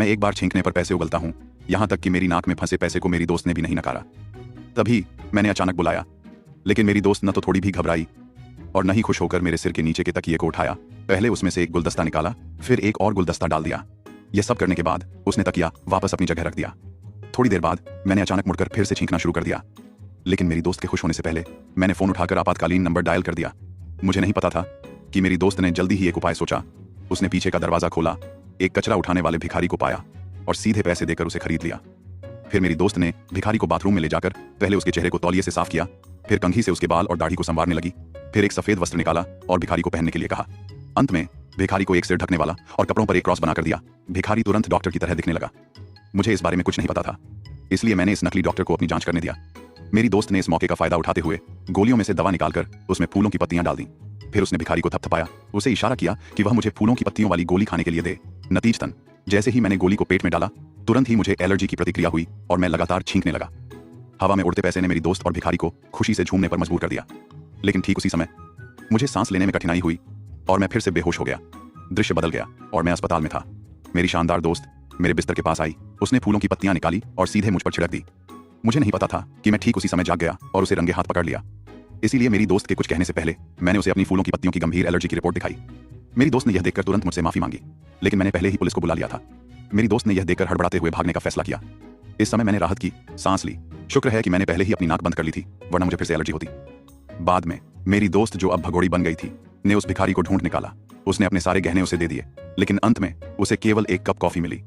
मैं एक बार छींकने पर पैसे उगलता हूँ, यहाँ तक कि मेरी नाक में फंसे पैसे को मेरी दोस्त ने भी नहीं नकारा। तभी मैंने अचानक बुलाया, लेकिन मेरी दोस्त न तो थोड़ी भी घबराई और न ही खुश होकर मेरे सिर के नीचे के तकिए को उठाया। पहले उसमें से एक गुलदस्ता निकाला, फिर एक और गुलदस्ता डाल दिया। यह सब करने के बाद उसने तकिया वापस अपनी जगह रख दिया। थोड़ी देर बाद मैंने अचानक मुड़कर फिर से छींकना शुरू कर दिया, लेकिन मेरी दोस्त के खुश होने से पहले मैंने फोन उठाकर आपातकालीन नंबर डायल कर दिया। मुझे नहीं पता था कि मेरी दोस्त ने जल्दी ही एक उपाय सोचा। उसने पीछे का दरवाजा खोला, एक कचरा उठाने वाले भिखारी को पाया और सीधे पैसे देकर उसे खरीद लिया। फिर मेरी दोस्त ने भिखारी को बाथरूम में ले जाकर पहले उसके चेहरे को तौलिए से साफ किया, फिर कंघी से उसके बाल और दाढ़ी को संवारने लगी, फिर एक सफेद वस्त्र निकाला और भिखारी को पहनने के लिए कहा। अंत में भिखारी को एक सिर ढकने वाला और कपड़ों पर एक क्रॉस बनाकर दिया। भिखारी तुरंत डॉक्टर की तरह दिखने लगा। मुझे इस बारे में कुछ नहीं पता था, इसलिए मैंने इस नकली डॉक्टर को अपनी जांच करने दिया। मेरी दोस्त ने इस मौके का फायदा उठाते हुए गोलियों में से दवा निकालकर उसमें फूलों की पत्तियां डाल दी। फिर उसने भिखारी को थपथपाया, उसे इशारा किया कि वह मुझे फूलों की पत्तियों वाली गोली खाने के लिए दे। नतीजतन जैसे ही मैंने गोली को पेट में डाला, तुरंत ही मुझे एलर्जी की प्रतिक्रिया हुई और मैं लगातार छींकने लगा। हवा में उड़ते पैसे ने मेरी दोस्त और भिखारी को खुशी से झूमने पर मजबूर कर दिया, लेकिन ठीक उसी समय मुझे सांस लेने में कठिनाई हुई और मैं फिर से बेहोश हो गया। दृश्य बदल गया और मैं अस्पताल में था। मेरी शानदार दोस्त मेरे बिस्तर के पास आई, उसने फूलों की पत्तियां निकाली और सीधे मुझ पर छिड़क दी। मुझे नहीं पता था कि मैं ठीक उसी समय जाग गया और उसे रंगे हाथ पकड़ लिया। इसीलिए मेरी दोस्त के कुछ कहने से पहले मैंने उसे अपनी फूलों की पत्तियों की गंभीर एलर्जी की रिपोर्ट दिखाई। मेरी दोस्त ने यह देखकर तुरंत मुझसे माफी मांगी, लेकिन मैंने पहले ही पुलिस को बुला लिया था। मेरी दोस्त ने यह देखकर हड़बड़ाते हुए भागने का फैसला किया। इस समय मैंने राहत की सांस ली। शुक्र है कि मैंने पहले ही अपनी नाक बंद कर ली थी, वरना मुझे फिर से एलर्जी होती। बाद में मेरी दोस्त, जो अब भगोड़ी बन गई थी, ने उस भिखारी को ढूंढ निकाला। उसने अपने सारे गहने उसे दे दिए, लेकिन अंत में उसे केवल एक कप कॉफी मिली।